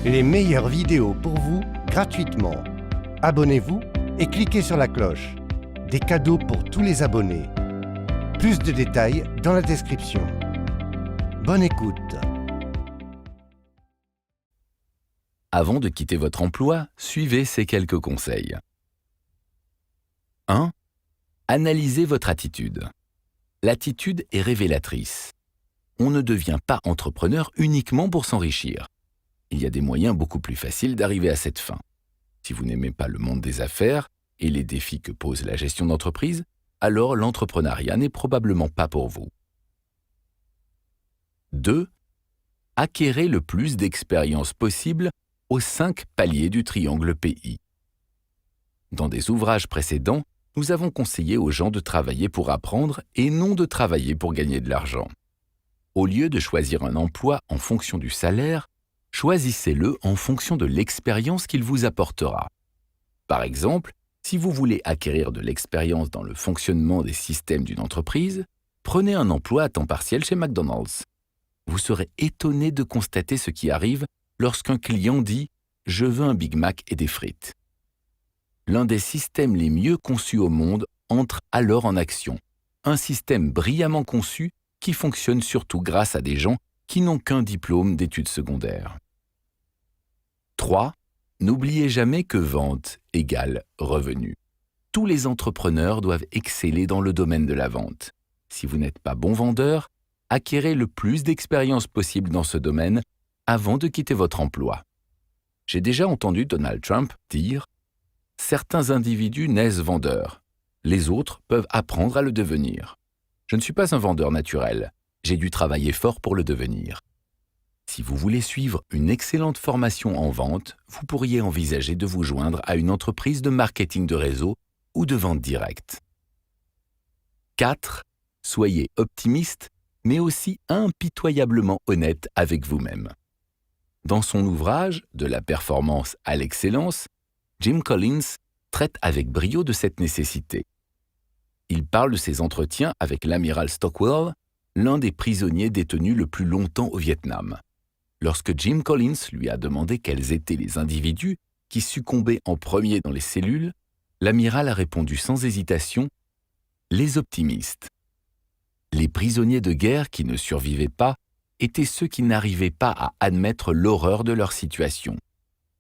les meilleures vidéos pour vous gratuitement. Abonnez-vous et cliquez sur la cloche. Des cadeaux pour tous les abonnés. Plus de détails dans la description. Bonne écoute. Avant de quitter votre emploi, suivez ces quelques conseils. 1. Analysez votre attitude. L'attitude est révélatrice. On ne devient pas entrepreneur uniquement pour s'enrichir. Il y a des moyens beaucoup plus faciles d'arriver à cette fin. Si vous n'aimez pas le monde des affaires et les défis que pose la gestion d'entreprise, alors l'entrepreneuriat n'est probablement pas pour vous. 2. Acquérez le plus d'expérience possible aux 5 paliers du triangle PI. Dans des ouvrages précédents, nous avons conseillé aux gens de travailler pour apprendre et non de travailler pour gagner de l'argent. Au lieu de choisir un emploi en fonction du salaire, choisissez-le en fonction de l'expérience qu'il vous apportera. Par exemple, si vous voulez acquérir de l'expérience dans le fonctionnement des systèmes d'une entreprise, prenez un emploi à temps partiel chez McDonald's. Vous serez étonné de constater ce qui arrive lorsqu'un client dit « Je veux un Big Mac et des frites ». L'un des systèmes les mieux conçus au monde entre alors en action. Un système brillamment conçu qui fonctionne surtout grâce à des gens qui n'ont qu'un diplôme d'études secondaires. 3. N'oubliez jamais que vente égale revenu. Tous les entrepreneurs doivent exceller dans le domaine de la vente. Si vous n'êtes pas bon vendeur, acquérez le plus d'expérience possible dans ce domaine avant de quitter votre emploi. J'ai déjà entendu Donald Trump dire « Certains individus naissent vendeurs. Les autres peuvent apprendre à le devenir. Je ne suis pas un vendeur naturel. J'ai dû travailler fort pour le devenir. » Si vous voulez suivre une excellente formation en vente, vous pourriez envisager de vous joindre à une entreprise de marketing de réseau ou de vente directe. 4. Soyez optimiste, mais aussi impitoyablement honnête avec vous-même. Dans son ouvrage « De la performance à l'excellence », Jim Collins traite avec brio de cette nécessité. Il parle de ses entretiens avec l'amiral Stockwell, l'un des prisonniers détenus le plus longtemps au Vietnam. Lorsque Jim Collins lui a demandé quels étaient les individus qui succombaient en premier dans les cellules, l'amiral a répondu sans hésitation « Les optimistes ». Les prisonniers de guerre qui ne survivaient pas étaient ceux qui n'arrivaient pas à admettre l'horreur de leur situation.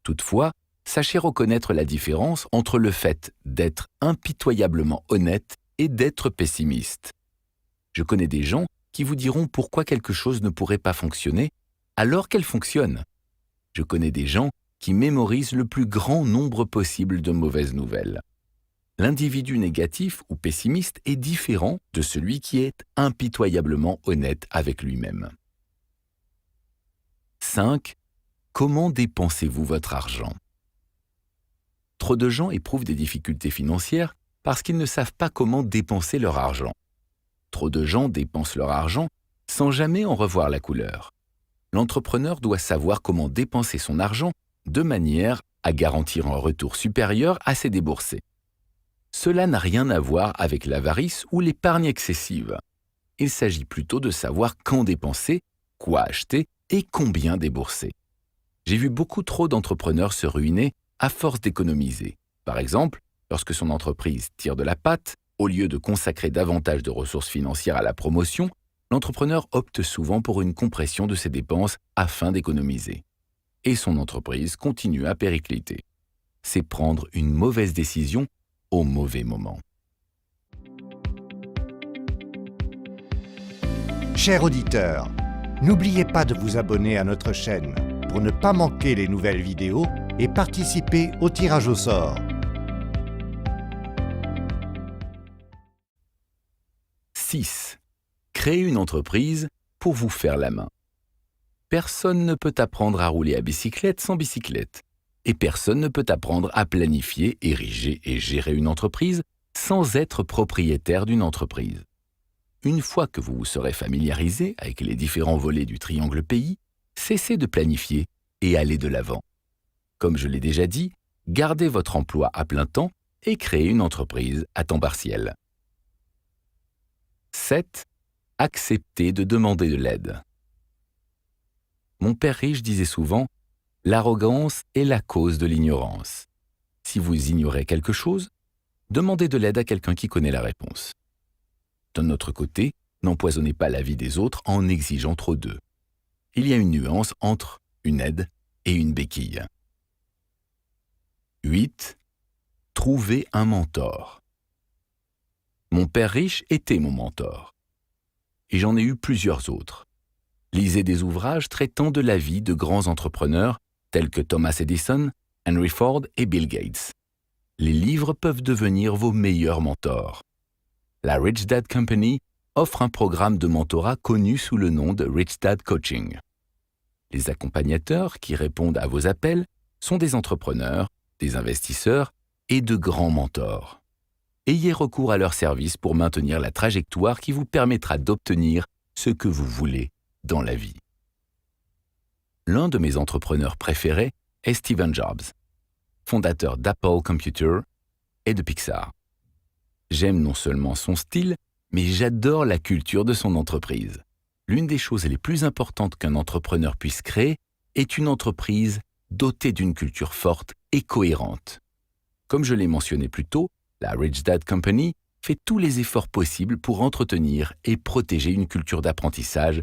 Toutefois, sachez reconnaître la différence entre le fait d'être impitoyablement honnête et d'être pessimiste. Je connais des gens qui vous diront pourquoi quelque chose ne pourrait pas fonctionner alors qu'elle fonctionne. Je connais des gens qui mémorisent le plus grand nombre possible de mauvaises nouvelles. L'individu négatif ou pessimiste est différent de celui qui est impitoyablement honnête avec lui-même. 5. Comment dépensez-vous votre argent? Trop de gens éprouvent des difficultés financières parce qu'ils ne savent pas comment dépenser leur argent. Trop de gens dépensent leur argent sans jamais en revoir la couleur. L'entrepreneur doit savoir comment dépenser son argent de manière à garantir un retour supérieur à ses déboursés. Cela n'a rien à voir avec l'avarice ou l'épargne excessive. Il s'agit plutôt de savoir quand dépenser, quoi acheter et combien débourser. J'ai vu beaucoup trop d'entrepreneurs se ruiner à force d'économiser. Par exemple, lorsque son entreprise tire de la patte, au lieu de consacrer davantage de ressources financières à la promotion, l'entrepreneur opte souvent pour une compression de ses dépenses afin d'économiser. Et son entreprise continue à péricliter. C'est prendre une mauvaise décision au mauvais moment. Chers auditeurs, n'oubliez pas de vous abonner à notre chaîne pour ne pas manquer les nouvelles vidéos et participer au tirage au sort. 6. Créez une entreprise pour vous faire la main. Personne ne peut apprendre à rouler à bicyclette sans bicyclette. Et personne ne peut apprendre à planifier, ériger et gérer une entreprise sans être propriétaire d'une entreprise. Une fois que vous vous serez familiarisé avec les différents volets du triangle PI, cessez de planifier et allez de l'avant. Comme je l'ai déjà dit, gardez votre emploi à plein temps et créez une entreprise à temps partiel. 7. Acceptez de demander de l'aide. Mon père riche disait souvent L'arrogance est la cause de l'ignorance. Si vous ignorez quelque chose, demandez de l'aide à quelqu'un qui connaît la réponse. D'un autre côté, n'empoisonnez pas la vie des autres en exigeant trop d'eux. Il y a une nuance entre une aide et une béquille. 8. Trouvez un mentor. Mon père riche était mon mentor. Et j'en ai eu plusieurs autres. Lisez des ouvrages traitant de la vie de grands entrepreneurs tels que Thomas Edison, Henry Ford et Bill Gates. Les livres peuvent devenir vos meilleurs mentors. La Rich Dad Company offre un programme de mentorat connu sous le nom de Rich Dad Coaching. Les accompagnateurs qui répondent à vos appels sont des entrepreneurs, des investisseurs et de grands mentors. Ayez recours à leurs services pour maintenir la trajectoire qui vous permettra d'obtenir ce que vous voulez dans la vie. L'un de mes entrepreneurs préférés est Steve Jobs, fondateur d'Apple Computer et de Pixar. J'aime non seulement son style, mais j'adore la culture de son entreprise. L'une des choses les plus importantes qu'un entrepreneur puisse créer est une entreprise dotée d'une culture forte et cohérente. Comme je l'ai mentionné plus tôt, la Rich Dad Company fait tous les efforts possibles pour entretenir et protéger une culture d'apprentissage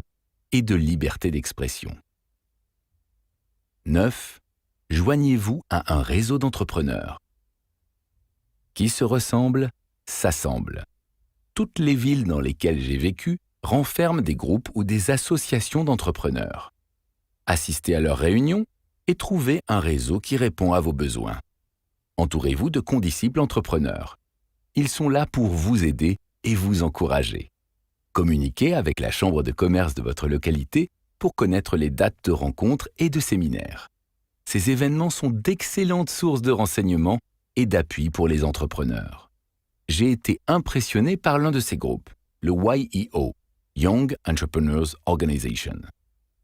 et de liberté d'expression. 9. Joignez-vous à un réseau d'entrepreneurs. Qui se ressemble, s'assemble. Toutes les villes dans lesquelles j'ai vécu renferment des groupes ou des associations d'entrepreneurs. Assistez à leurs réunions et trouvez un réseau qui répond à vos besoins. Entourez-vous de condisciples entrepreneurs. Ils sont là pour vous aider et vous encourager. Communiquez avec la chambre de commerce de votre localité pour connaître les dates de rencontres et de séminaires. Ces événements sont d'excellentes sources de renseignements et d'appui pour les entrepreneurs. J'ai été impressionné par l'un de ces groupes, le YEO, Young Entrepreneurs Organization.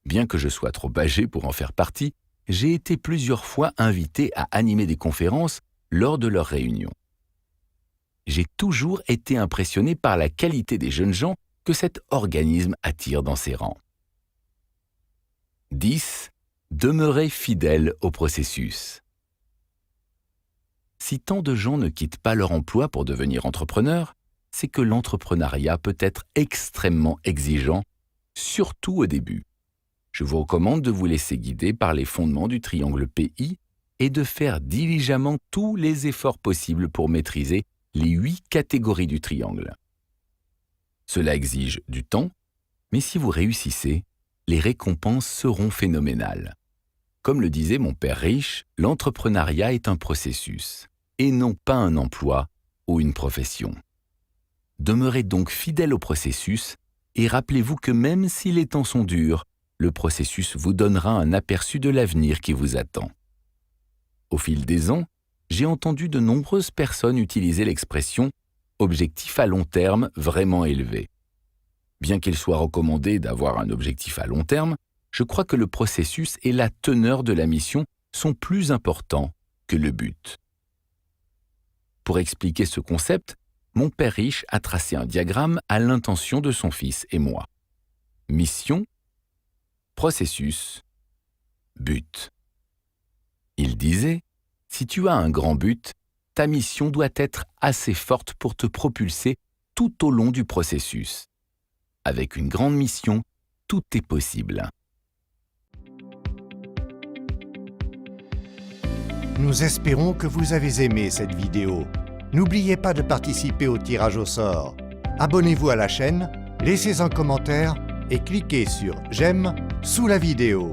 Bien que je sois trop âgé pour en faire partie, j'ai été plusieurs fois invité à animer des conférences lors de leurs réunions. J'ai toujours été impressionné par la qualité des jeunes gens que cet organisme attire dans ses rangs. 10. Demeurez fidèle au processus. Si tant de gens ne quittent pas leur emploi pour devenir entrepreneurs, c'est que l'entrepreneuriat peut être extrêmement exigeant, surtout au début. Je vous recommande de vous laisser guider par les fondements du triangle PI et de faire diligemment tous les efforts possibles pour maîtriser les 8 catégories du triangle. Cela exige du temps, mais si vous réussissez, les récompenses seront phénoménales. Comme le disait mon père riche, l'entrepreneuriat est un processus, et non pas un emploi ou une profession. Demeurez donc fidèle au processus et rappelez-vous que même si les temps sont durs, le processus vous donnera un aperçu de l'avenir qui vous attend. Au fil des ans, j'ai entendu de nombreuses personnes utiliser l'expression « objectif à long terme vraiment élevé ». Bien qu'il soit recommandé d'avoir un objectif à long terme, je crois que le processus et la teneur de la mission sont plus importants que le but. Pour expliquer ce concept, mon père riche a tracé un diagramme à l'intention de son fils et moi. Mission, processus, but. Il disait, si tu as un grand but, ta mission doit être assez forte pour te propulser tout au long du processus. Avec une grande mission, tout est possible. Nous espérons que vous avez aimé cette vidéo. N'oubliez pas de participer au tirage au sort. Abonnez-vous à la chaîne, laissez un commentaire et cliquez sur « J'aime » sous la vidéo.